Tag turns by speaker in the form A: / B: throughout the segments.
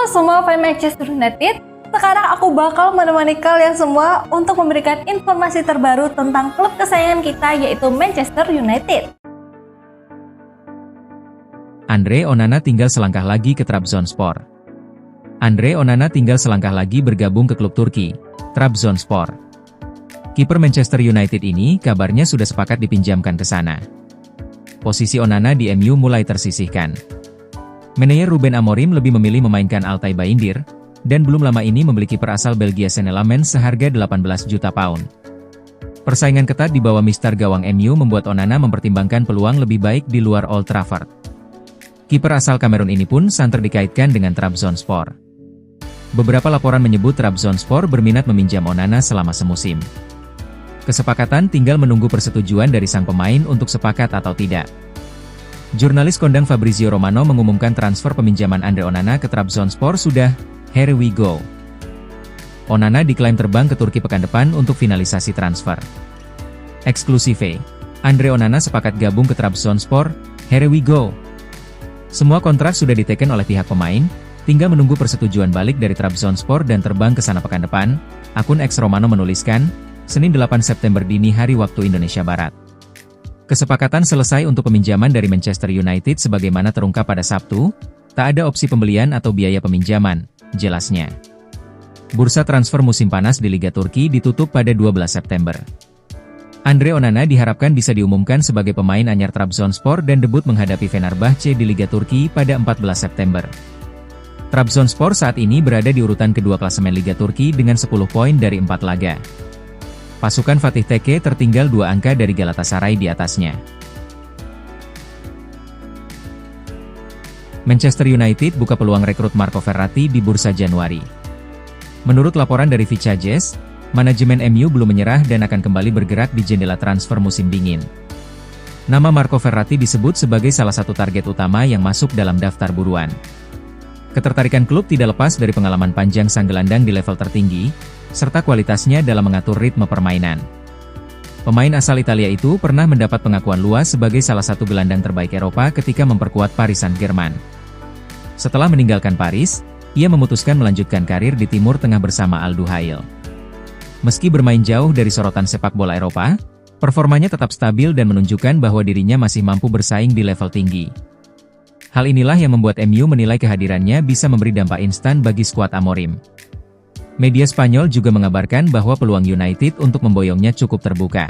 A: semua fans Manchester United, sekarang aku bakal menemani kalian semua untuk memberikan informasi terbaru tentang klub kesayangan kita yaitu Manchester United.
B: Andre Onana tinggal selangkah lagi ke Trabzonspor. Andre Onana tinggal selangkah lagi bergabung ke klub Turki, Trabzonspor. Kiper Manchester United ini kabarnya sudah sepakat dipinjamkan ke sana. Posisi Onana di MU mulai tersisihkan. Manajer Ruben Amorim lebih memilih memainkan Altay Bayındır, dan belum lama ini membeli kiper asal Belgia Senne Lammens seharga 18 juta pound. Persaingan ketat di bawah mister gawang MU membuat Onana mempertimbangkan peluang lebih baik di luar Old Trafford. Kiper asal Kamerun ini pun santer dikaitkan dengan Trabzonspor. Beberapa laporan menyebut Trabzonspor berminat meminjam Onana selama semusim. Kesepakatan tinggal menunggu persetujuan dari sang pemain untuk sepakat atau tidak. Jurnalis kondang Fabrizio Romano mengumumkan transfer peminjaman Andre Onana ke Trabzonspor sudah, here we go. Onana diklaim terbang ke Turki pekan depan untuk finalisasi transfer. Eksklusif, Andre Onana sepakat gabung ke Trabzonspor, here we go. Semua kontrak sudah diteken oleh pihak pemain, tinggal menunggu persetujuan balik dari Trabzonspor dan terbang ke sana pekan depan, akun X Romano menuliskan, Senin 8 September dini hari waktu Indonesia Barat. Kesepakatan selesai untuk peminjaman dari Manchester United sebagaimana terungkap pada Sabtu, tak ada opsi pembelian atau biaya peminjaman, jelasnya. Bursa transfer musim panas di Liga Turki ditutup pada 12 September. Andre Onana diharapkan bisa diumumkan sebagai pemain anyar Trabzonspor dan debut menghadapi Fenerbahce di Liga Turki pada 14 September. Trabzonspor saat ini berada di urutan kedua klasemen Liga Turki dengan 10 poin dari 4 laga. Pasukan Fatih Tekke tertinggal 2 angka dari Galatasaray di atasnya. Manchester United buka peluang rekrut Marco Verratti di bursa Januari. Menurut laporan dari Vicajes, manajemen MU belum menyerah dan akan kembali bergerak di jendela transfer musim dingin. Nama Marco Verratti disebut sebagai salah satu target utama yang masuk dalam daftar buruan. Ketertarikan klub tidak lepas dari pengalaman panjang sang gelandang di level tertinggi, serta kualitasnya dalam mengatur ritme permainan. Pemain asal Italia itu pernah mendapat pengakuan luas sebagai salah satu gelandang terbaik Eropa ketika memperkuat Paris Saint-Germain. Setelah meninggalkan Paris, ia memutuskan melanjutkan karir di Timur Tengah bersama Al Duhail. Meski bermain jauh dari sorotan sepak bola Eropa, performanya tetap stabil dan menunjukkan bahwa dirinya masih mampu bersaing di level tinggi. Hal inilah yang membuat MU menilai kehadirannya bisa memberi dampak instan bagi skuad Amorim. Media Spanyol juga mengabarkan bahwa peluang United untuk memboyongnya cukup terbuka.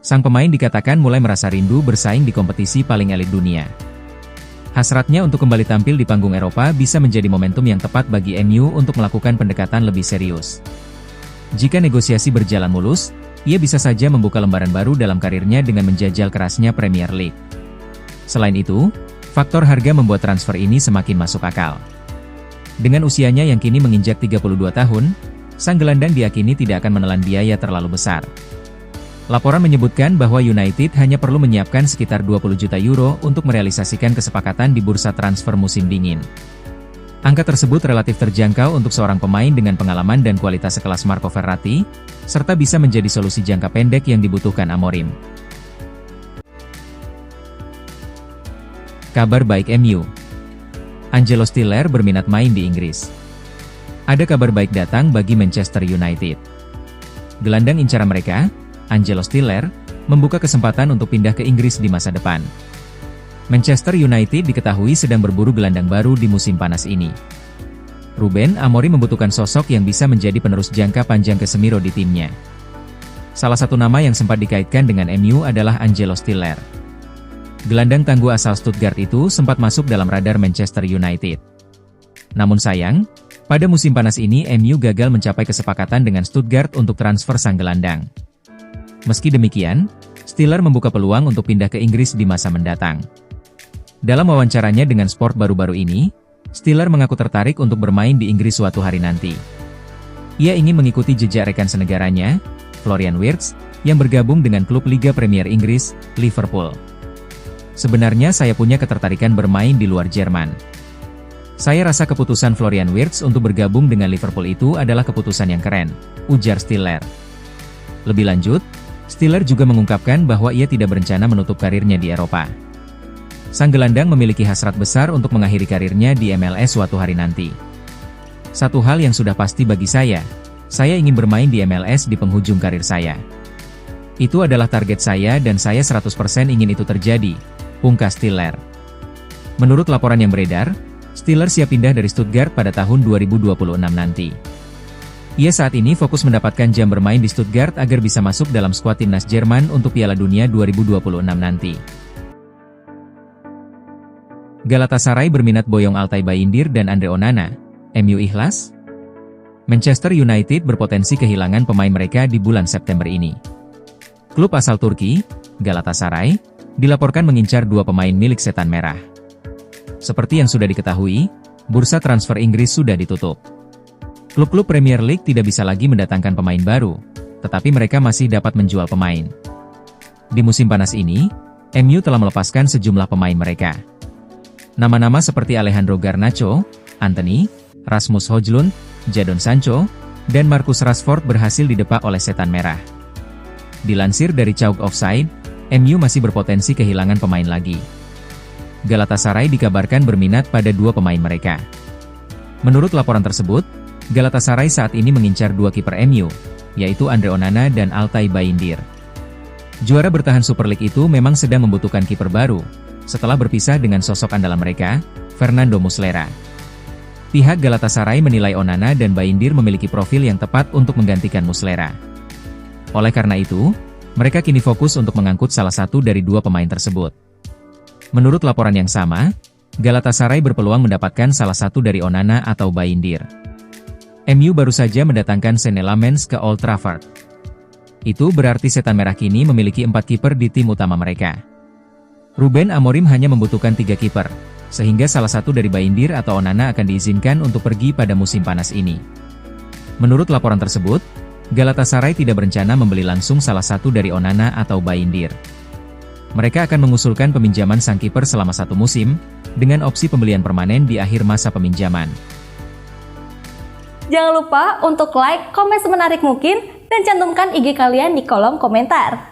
B: Sang pemain dikatakan mulai merasa rindu bersaing di kompetisi paling elit dunia. Hasratnya untuk kembali tampil di panggung Eropa bisa menjadi momentum yang tepat bagi MU untuk melakukan pendekatan lebih serius. Jika negosiasi berjalan mulus, ia bisa saja membuka lembaran baru dalam karirnya dengan menjajal kerasnya Premier League. Selain itu, faktor harga membuat transfer ini semakin masuk akal. Dengan usianya yang kini menginjak 32 tahun, sang gelandang diyakini tidak akan menelan biaya terlalu besar. Laporan menyebutkan bahwa United hanya perlu menyiapkan sekitar 20 juta euro untuk merealisasikan kesepakatan di bursa transfer musim dingin. Angka tersebut relatif terjangkau untuk seorang pemain dengan pengalaman dan kualitas sekelas Marco Verratti, serta bisa menjadi solusi jangka pendek yang dibutuhkan Amorim. Kabar baik MU. Angelo Stiller berminat main di Inggris. Ada kabar baik datang bagi Manchester United. Gelandang incaran mereka, Angelo Stiller, membuka kesempatan untuk pindah ke Inggris di masa depan. Manchester United diketahui sedang berburu gelandang baru di musim panas ini. Ruben Amorim membutuhkan sosok yang bisa menjadi penerus jangka panjang Casemiro di timnya. Salah satu nama yang sempat dikaitkan dengan MU adalah Angelo Stiller. Gelandang tangguh asal Stuttgart itu sempat masuk dalam radar Manchester United. Namun sayang, pada musim panas ini MU gagal mencapai kesepakatan dengan Stuttgart untuk transfer sang gelandang. Meski demikian, Stiller membuka peluang untuk pindah ke Inggris di masa mendatang. Dalam wawancaranya dengan Sport baru-baru ini, Stiller mengaku tertarik untuk bermain di Inggris suatu hari nanti. Ia ingin mengikuti jejak rekan senegaranya, Florian Wirtz, yang bergabung dengan klub Liga Premier Inggris, Liverpool. Sebenarnya saya punya ketertarikan bermain di luar Jerman. Saya rasa keputusan Florian Wirtz untuk bergabung dengan Liverpool itu adalah keputusan yang keren, ujar Stiller. Lebih lanjut, Stiller juga mengungkapkan bahwa ia tidak berencana menutup karirnya di Eropa. Sang gelandang memiliki hasrat besar untuk mengakhiri karirnya di MLS suatu hari nanti. Satu hal yang sudah pasti bagi saya ingin bermain di MLS di penghujung karir saya. Itu adalah target saya dan saya 100% ingin itu terjadi, pungkas Stiller. Menurut laporan yang beredar, Stiller siap pindah dari Stuttgart pada tahun 2026 nanti. Ia saat ini fokus mendapatkan jam bermain di Stuttgart agar bisa masuk dalam skuad timnas Jerman untuk Piala Dunia 2026 nanti. Galatasaray berminat boyong Altay Bayındır dan Andre Onana. MU ikhlas? Manchester United berpotensi kehilangan pemain mereka di bulan September ini. Klub asal Turki, Galatasaray, dilaporkan mengincar dua pemain milik Setan Merah. Seperti yang sudah diketahui, bursa transfer Inggris sudah ditutup. Klub-klub Premier League tidak bisa lagi mendatangkan pemain baru, tetapi mereka masih dapat menjual pemain. Di musim panas ini, MU telah melepaskan sejumlah pemain mereka. Nama-nama seperti Alejandro Garnacho, Antony, Rasmus Højlund, Jadon Sancho, dan Marcus Rashford berhasil didepak oleh Setan Merah. Dilansir dari Chalk Offside, MU masih berpotensi kehilangan pemain lagi. Galatasaray dikabarkan berminat pada dua pemain mereka. Menurut laporan tersebut, Galatasaray saat ini mengincar dua kiper MU, yaitu Andre Onana dan Altay Bayındır. Juara bertahan Super League itu memang sedang membutuhkan kiper baru, setelah berpisah dengan sosok andalan mereka, Fernando Muslera. Pihak Galatasaray menilai Onana dan Bayındır memiliki profil yang tepat untuk menggantikan Muslera. Oleh karena itu, mereka kini fokus untuk mengangkut salah satu dari dua pemain tersebut. Menurut laporan yang sama, Galatasaray berpeluang mendapatkan salah satu dari Onana atau Bayındır. MU baru saja mendatangkan Senne Lammens ke Old Trafford. Itu berarti Setan Merah kini memiliki 4 kiper di tim utama mereka. Ruben Amorim hanya membutuhkan 3 kiper, sehingga salah satu dari Bayındır atau Onana akan diizinkan untuk pergi pada musim panas ini. Menurut laporan tersebut, Galatasaray tidak berencana membeli langsung salah satu dari Onana atau Bayındır. Mereka akan mengusulkan peminjaman sang kiper selama 1 musim, dengan opsi pembelian permanen di akhir masa peminjaman.
A: Jangan lupa untuk like, komen semenarik mungkin, dan cantumkan IG kalian di kolom komentar.